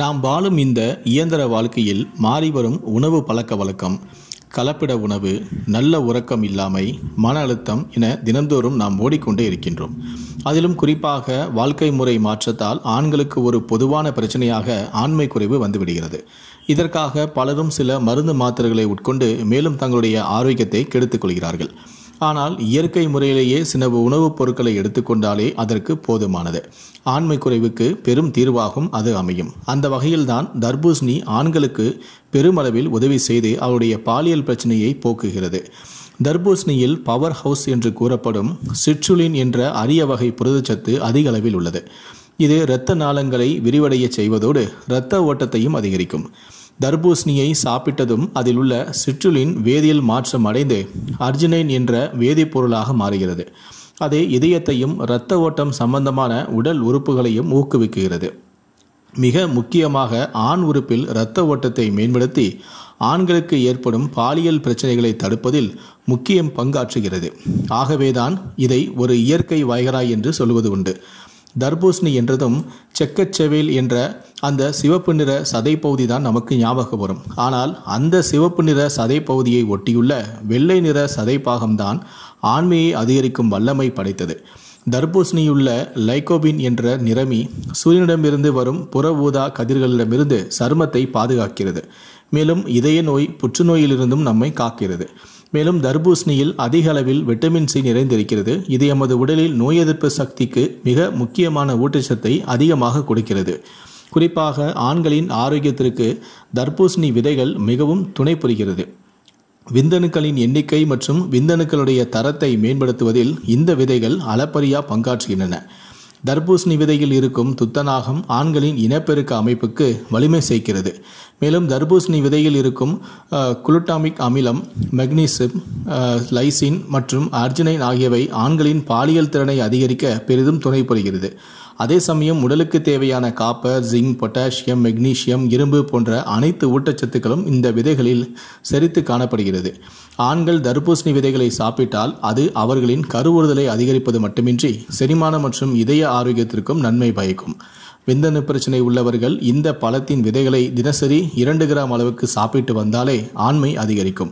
நாம் வாழும் இந்த இயந்திர வாழ்க்கையில் மாறிவரும் உணவு பழக்கவழக்கம், கலப்பிட உணவு, நல்ல உறக்கம் இல்லாமை, மன அழுத்தம் என தினந்தோறும் நாம் ஓடிக்கொண்டே இருக்கின்றோம். அதிலும் குறிப்பாக வாழ்க்கை முறை மாற்றத்தால் ஆண்களுக்கு ஒரு பொதுவான பிரச்சனையாக ஆண்மை குறைவு வந்துவிடுகிறது. இதற்காக பலரும் சில மருந்து மாத்திரைகளை உட்கொண்டு மேலும் தங்களுடைய ஆரோக்கியத்தை கெடுத்துக் கொள்கிறார்கள். ஆனால் இயற்கை முறையிலேயே சில உணவுப் பொருட்களை எடுத்துக்கொண்டாலே அதற்கு போதுமானது. ஆண்மை குறைவுக்கு பெரும் தீர்வாகும் அது அமையும். அந்த வகையில்தான் தர்பூசணி ஆண்களுக்கு பெருமளவில் உதவி செய்து அவருடைய பாலியல் பிரச்சனையை போக்குகிறது. தர்பூசணியில் பவர் ஹவுஸ் என்று கூறப்படும் சிட்ருலின் என்ற அரிய வகை புரதச்சத்து அதிக அளவில் உள்ளது. இது இரத்த நாளங்களை விரிவடைய செய்வதோடு இரத்த ஓட்டத்தையும் அதிகரிக்கும். தர்பூசணியை சாப்பிட்டதும் அதில் உள்ள சிட்ருலின் வேதியியல் மாற்றம் அடைந்து அர்ஜினைன் என்ற வேதிப்பொருளாக மாறுகிறது. அது இதயத்தையும் இரத்த ஓட்டம் சம்பந்தமான உடல் உறுப்புகளையும் ஊக்குவிக்கிறது. மிக முக்கியமாக ஆண் உறுப்பில் இரத்த ஓட்டத்தை மேம்படுத்தி ஆண்களுக்கு ஏற்படும் பாலியல் பிரச்சனைகளை தடுப்பதில் முக்கிய பங்காற்றுகிறது. ஆகவேதான் இதை ஒரு இயற்கை வைகராய் என்று சொல்வது உண்டு. தர்பூசணி என்றதும் செக்கச்செவேல் என்ற அந்த சிவப்பு நிற சதைப்பகுதி தான் நமக்கு ஞாபகம் வரும். ஆனால் அந்த சிவப்பு நிற சதைப்பகுதியை ஒட்டியுள்ள வெள்ளை நிற சதைப்பாகம்தான் ஆண்மையை அதிகரிக்கும் வல்லமை படைத்தது. தர்பூசணியுள்ள லைகோபின் என்ற நிறமி சூரியனிடமிருந்து வரும் புற ஊதா கதிர்களிடமிருந்து சருமத்தை பாதுகாக்கிறது. மேலும் இதய நோய், புற்றுநோயிலிருந்தும் நம்மை காக்கிறது. மேலும் தர்பூசணியில் அதிக அளவில் விட்டமின் சி நிறைந்திருக்கிறது. இது எமது உடலில் நோய் எதிர்ப்பு சக்திக்கு மிக முக்கியமான ஊட்டச்சத்தை அதிகமாக கொடுக்கிறது. குறிப்பாக ஆண்களின் ஆரோக்கியத்திற்கு தர்பூசணி விதைகள் மிகவும் துணை புரிகிறது. விந்தணுக்களின் எண்ணிக்கை மற்றும் விந்தணுக்களுடைய தரத்தை மேம்படுத்துவதில் இந்த விதைகள் அளப்பரியா பங்காற்றுகின்றன. தர்பூசணி விதையில் இருக்கும் துத்தநாகம் ஆண்களின் இனப்பெருக்க அமைப்புக்கு வலிமை சேர்க்கிறது. மேலும் தர்பூசணி விதையில் இருக்கும் குளுட்டாமிக் அமிலம், மெக்னீசியம், லைசின் மற்றும் அர்ஜினைன் ஆகியவை ஆண்களின் பாலியல் திறனை அதிகரிக்க பெரிதும் துணை புரிகிறது. அதே சமயம் உடலுக்கு தேவையான காப்பர், ஜிங்க், பொட்டாசியம், மெக்னீசியம், இரும்பு போன்ற அனைத்து ஊட்டச்சத்துக்களும் இந்த விதைகளில் செறித்து காணப்படுகிறது. ஆண்கள் தர்பூசணி விதைகளை சாப்பிட்டால் அது அவர்களின் கருவுறுதலை அதிகரிப்பது மட்டுமின்றி செரிமானம் மற்றும் இதய ஆரோக்கியத்திற்கும் நன்மை பயக்கும். விந்தணு பிரச்சனை உள்ளவர்கள் இந்த பழத்தின் விதைகளை தினசரி 2 கிராம் அளவுக்கு சாப்பிட்டு வந்தாலே ஆண்மை அதிகரிக்கும்.